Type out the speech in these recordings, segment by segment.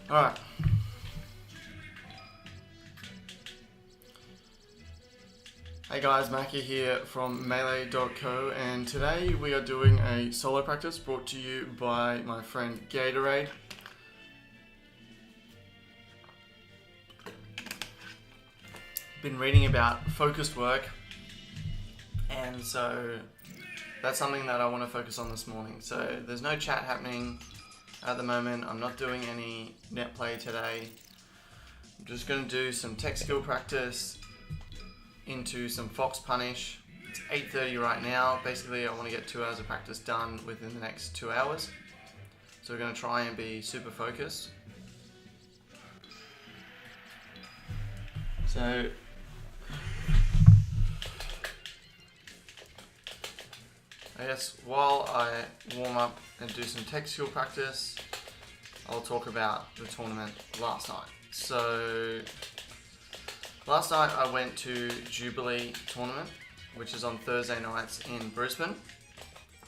Alright. Hey guys, Mackie here from Melee.co, and today we are doing a solo practice brought to you by my friend Gatorade. Been reading about focused work, and so that's something that I want to focus on this morning. So there's no chat happening at the moment. I'm not doing any net play today. I'm just going to do some tech skill practice into some fox punish. It's 8:30 right now. Basically, I want to get 2 hours of practice done within the next 2 hours. So we're going to try and be super focused. So I guess while I warm up and do some tech skill practice, I'll talk about the tournament last night. So last night I went to Jubilee tournament, which is on Thursday nights in Brisbane.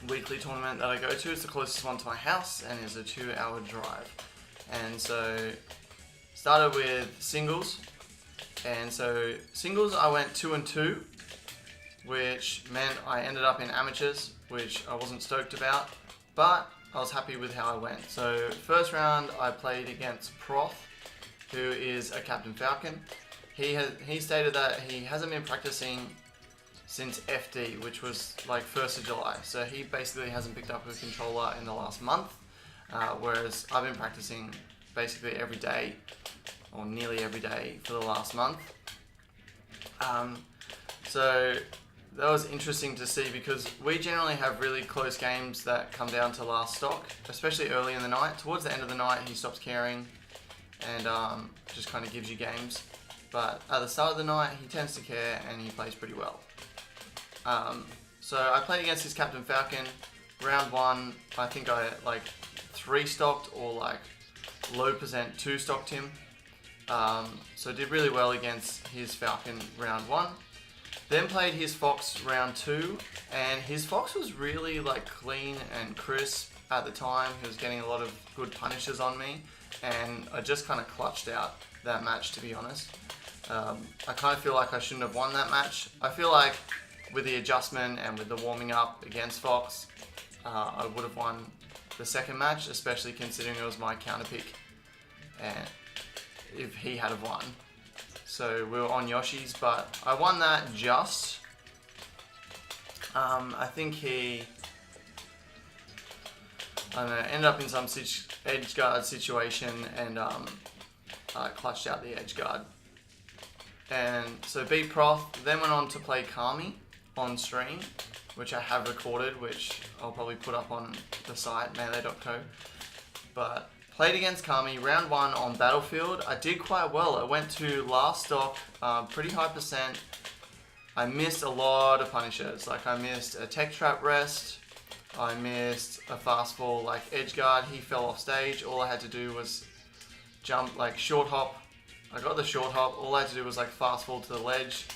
Weekly tournament that I go to. It's the closest one to my house and is a 2-hour drive. And so started with singles. And so singles I went 2-2, which meant I ended up in amateurs, which I wasn't stoked about, but I was happy with how I went. So first round I played against Proth, who is a Captain Falcon. He stated that he hasn't been practicing since FD, which was like 1st of July. So he basically hasn't picked up a controller in the last month, whereas I've been practicing basically every day, or nearly every day for the last month. So that was interesting to see because we generally have really close games that come down to last stock, especially early in the night. Towards the end of the night, he stops caring and just kind of gives you games. But at the start of the night, he tends to care and he plays pretty well. So I played against his Captain Falcon. Round 1, I think I like 3-stocked or like low percent 2-stocked him. So I did really well against his Falcon round 1. Then played his Fox round 2, and his Fox was really like clean and crisp at the time. He was getting a lot of good punishes on me, and I just kind of clutched out that match, to be honest. I kind of feel like I shouldn't have won that match. I feel like with the adjustment and with the warming up against Fox, I would have won the second match, especially considering it was my counter pick, and if he had have won. So we were on Yoshi's, but I won that just. I think he, I don't know, ended up in some edge guard situation and clutched out the edge guard. And so beat Proth, then went on to play Kami on stream, which I have recorded, which I'll probably put up on the site, Melee.co. But played against Kami, round 1 on Battlefield. I did quite well. I went to last stock, pretty high percent. I missed a lot of punishes. Like I missed a tech trap rest. I missed a fast fall like edge guard. He fell off stage. All I had to do was jump, like short hop. I got the short hop. All I had to do was like fast fall to the ledge.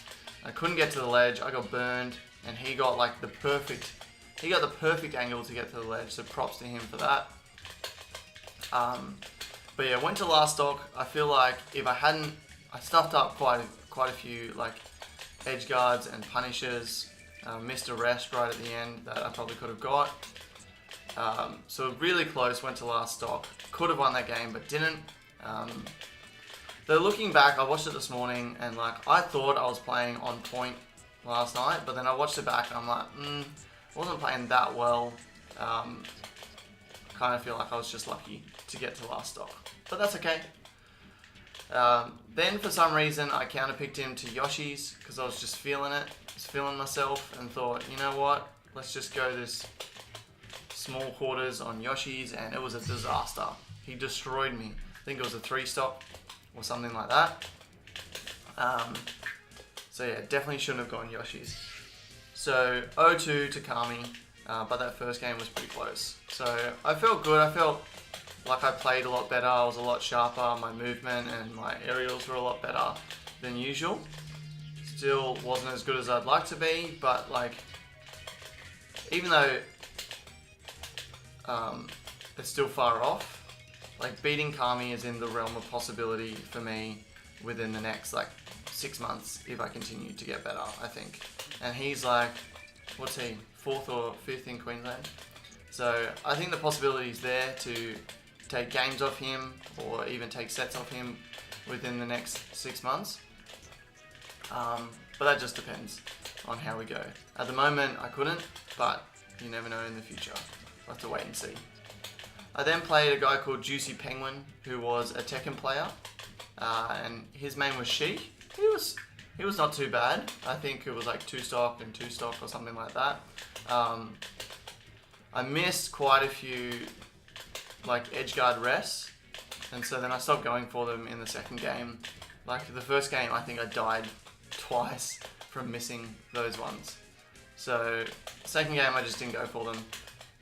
I couldn't get to the ledge. I got burned, and he got like the perfect angle to get to the ledge. So props to him for that. But yeah, went to last stock. I feel like if I stuffed up quite a few like edge guards and punishes. Missed a rest right at the end that I probably could have got. So really close, went to last stock. Could have won that game, but didn't. Though looking back, I watched it this morning and like I thought I was playing on point last night, but then I watched it back and I'm like, I wasn't playing that well. Kind of feel like I was just lucky to get to last stock, but that's okay. Then for some reason I counterpicked him to Yoshi's because I was just feeling it, just feeling myself, and thought, you know what, let's just go this small quarters on Yoshi's, and it was a disaster. He destroyed me. I think it was a 3-stock or something like that. So yeah, definitely shouldn't have gone Yoshi's. So 0-2 to Kami, but that first game was pretty close. So I felt good. I felt like I played a lot better. I was a lot sharper. My movement and my aerials were a lot better than usual. Still wasn't as good as I'd like to be, but like, even though it's still far off, like beating Kami is in the realm of possibility for me within the next like 6 months if I continue to get better, I think. And he's like, what's he, 4th or 5th in Queensland? So I think the possibility is there to take games off him or even take sets off him within the next 6 months. But that just depends on how we go. At the moment I couldn't, but you never know in the future. We'll have to wait and see. I then played a guy called Juicy Penguin, who was a Tekken player, and his main was Sheik. He was not too bad. I think it was like 2 stock and 2 stock or something like that. I missed quite a few like edgeguard rests, and so then I stopped going for them in the second game. Like the first game, I think I died twice from missing those ones. So second game, I just didn't go for them,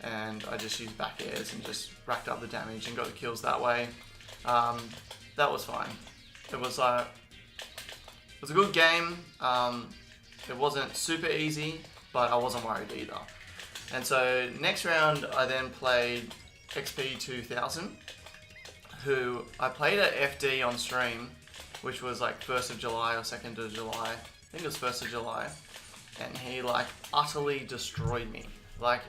and I just used back airs and just racked up the damage and got the kills that way. That was fine. It was a good game. It wasn't super easy, but I wasn't worried either. And so next round, I then played XP 2000, who I played at FD on stream, which was like 1st of July or 2nd of July. I think it was 1st of July. And he like utterly destroyed me. Like,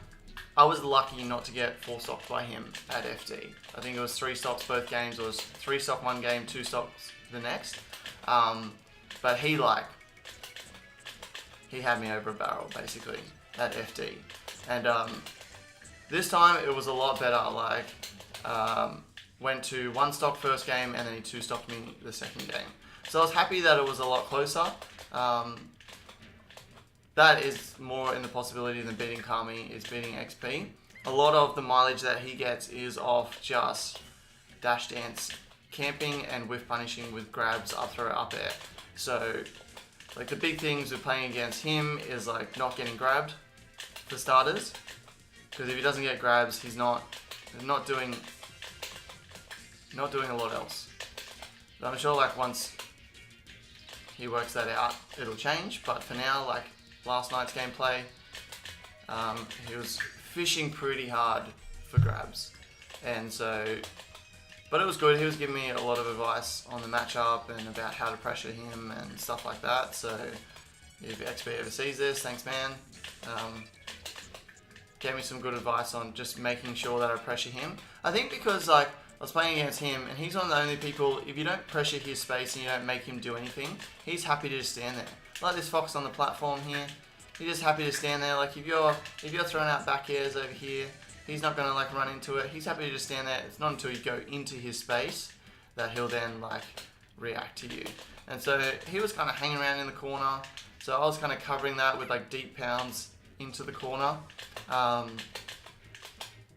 I was lucky not to get 4 stocked by him at FD. I think it was 3 stocks both games. It was 3 stock one game, 2 stocks the next. But he had me over a barrel basically at FD. And this time it was a lot better. Like, went to 1 stock first game and then he 2 stocked me the second game. So I was happy that it was a lot closer. That is more in the possibility than beating Kami is beating XP. A lot of the mileage that he gets is off just dash dance camping and whiff punishing with grabs, up throw, up air. So like the big things with playing against him is like not getting grabbed for starters. Because if he doesn't get grabs, he's not doing a lot else. But I'm sure like once he works that out, it'll change. But for now, like last night's gameplay, he was fishing pretty hard for grabs, and so, but it was good. He was giving me a lot of advice on the matchup and about how to pressure him and stuff like that. So if XP ever sees this, thanks man. Gave me some good advice on just making sure that I pressure him. I think because like I was playing against him and he's one of the only people, if you don't pressure his space and you don't make him do anything, he's happy to just stand there. Like this fox on the platform here, he's just happy to stand there. Like if you're throwing out back airs over here, he's not gonna like run into it. He's happy to just stand there. It's not until you go into his space that he'll then like react to you. And so he was kind of hanging around in the corner. So I was kind of covering that with like deep pounds into the corner.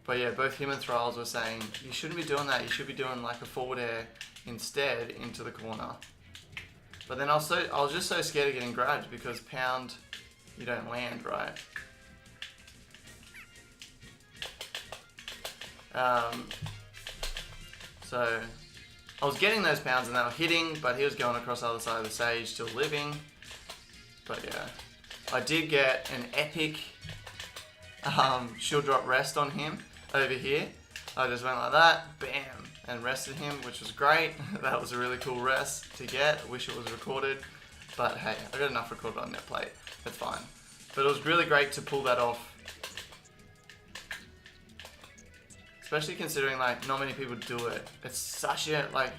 But yeah, both him and Thralls were saying, you shouldn't be doing that. You should be doing like a forward air instead into the corner. But then I was just so scared of getting grabbed because pound, you don't land, right? So I was getting those pounds and they were hitting, but he was going across the other side of the stage, still living. But yeah, I did get an epic shield drop rest on him over here. I just went like that, bam, and rested him, which was great. That was a really cool rest to get. I wish it was recorded, but hey, I got enough recorded on NetPlate. That's fine. But it was really great to pull that off, especially considering like not many people do it. It's such a like,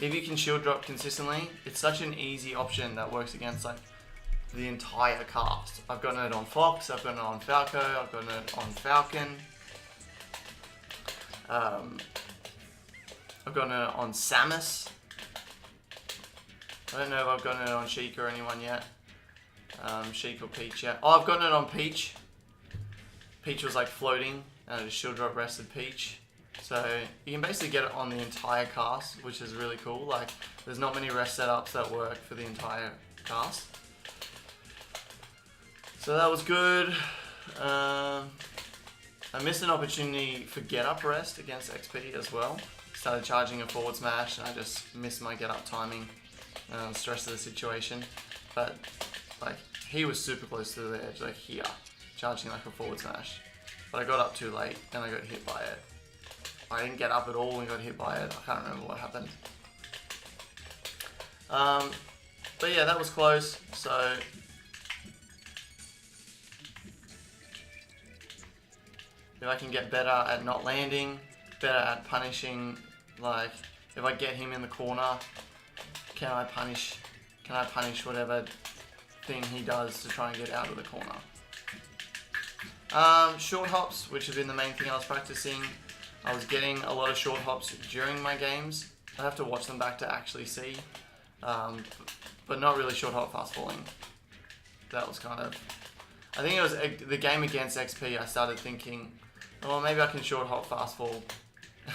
if you can shield drop consistently, it's such an easy option that works against like the entire cast. I've gotten it on Fox, I've gotten it on Falco, I've gotten it on Falcon. I've gotten it on Samus. I don't know if I've gotten it on Sheik or anyone yet. Sheik or Peach yet. Oh, I've gotten it on Peach. Peach was like floating and I just shield drop rested Peach. So you can basically get it on the entire cast, which is really cool. Like there's not many rest setups that work for the entire cast. So that was good. I missed an opportunity for get up rest against XP as well. Started charging a forward smash and I just missed my get up timing. Stress of the situation. But like he was super close to the edge, like here, charging like a forward smash. But I got up too late and I got hit by it. I didn't get up at all and got hit by it. I can't remember what happened. But yeah, that was close. So if I can get better at not landing, better at punishing, like if I get him in the corner, can I punish whatever thing he does to try and get out of the corner. Short hops, which have been the main thing I was practicing. I was getting a lot of short hops during my games. I have to watch them back to actually see, but not really short hop fast falling. That was kind of, I think it was the game against XP. I started thinking, well, maybe I can short hop fast fall.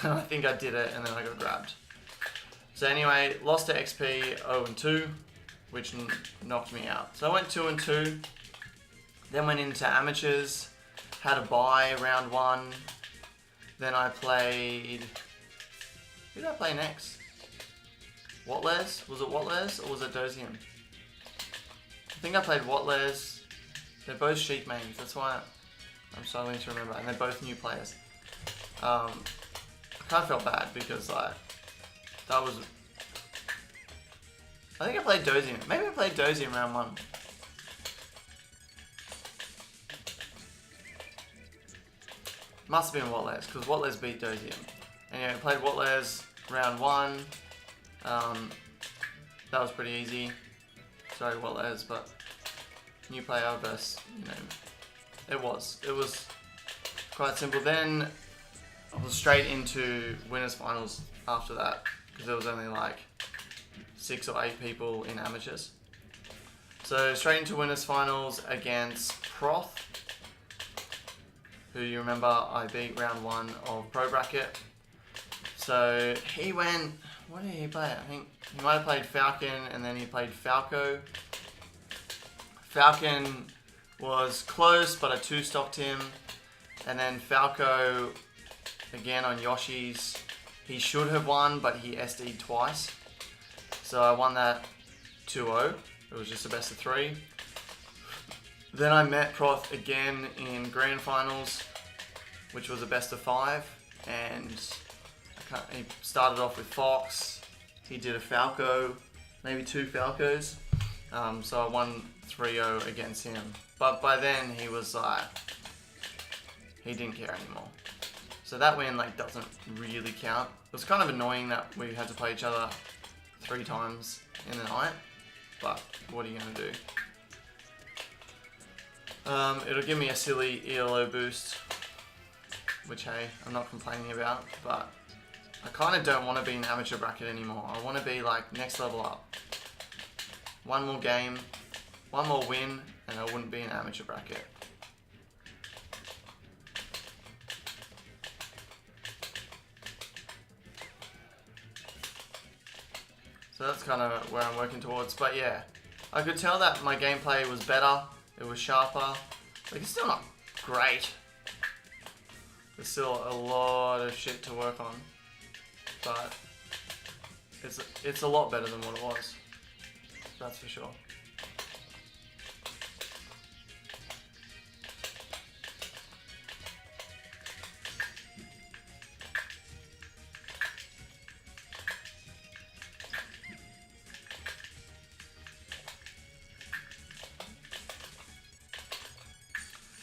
And I think I did it, and then I got grabbed. So anyway, lost to XP 0-2, which knocked me out. So I went 2-2, then went into amateurs, had a bye round 1. Then I played, who did I play next? Whatles? Was it Whatles or was it Dozium? I think I played Whatles. They're both Sheep mains, that's why I'm struggling to remember, and they're both new players. I kind of felt bad because like, that was, I think I played Dozium. Maybe I played Dozium round 1. Must have been Whatles, because Whatles beat Dozium. Anyway, I played Whatles round 1. That was pretty easy. Sorry, Whatles, but new player versus, you know, it was quite simple. Then I was straight into winners finals after that, because there was only like 6 or 8 people in amateurs. So straight into winners finals against Proth, who you remember I beat round 1 of Pro Bracket. So he went, what did he play? I think he might have played Falcon and then he played Falco. Falcon was close, but I 2-stocked him. And then Falco, again on Yoshi's, he should have won, but he SD'd twice. So I won that 2-0. It was just a best of 3. Then I met Proth again in grand finals, which was a best of 5, and he started off with Fox. He did a Falco, maybe 2 Falcos. So I won 3-0 against him. But by then he was like, he didn't care anymore. So that win like doesn't really count. It was kind of annoying that we had to play each other 3 times in the night, but what are you gonna do? It'll give me a silly ELO boost, which hey, I'm not complaining about, but I kind of don't want to be an amateur bracket anymore. I want to be like next level up. 1 more game, 1 more win, and I wouldn't be an amateur bracket. So that's kind of where I'm working towards, but yeah, I could tell that my gameplay was better. It was sharper. Like, it's still not great. There's still a lot of shit to work on, but it's a lot better than what it was. That's for sure.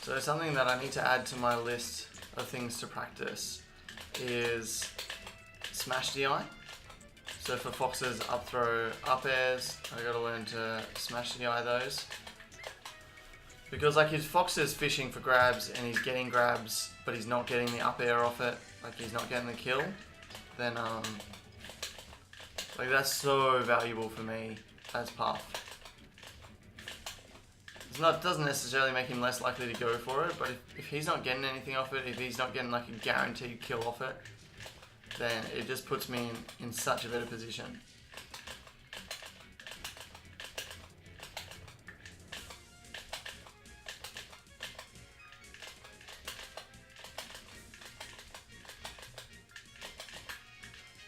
So something that I need to add to my list of things to practice is smash DI. So for Fox's up throw up airs, I gotta learn to smash DI those. Because like if Fox is fishing for grabs and he's getting grabs, but he's not getting the up air off it, like he's not getting the kill, then like that's so valuable for me as Puff. It doesn't necessarily make him less likely to go for it, but if he's not getting anything off it, if he's not getting like a guaranteed kill off it, then it just puts me in such a better position.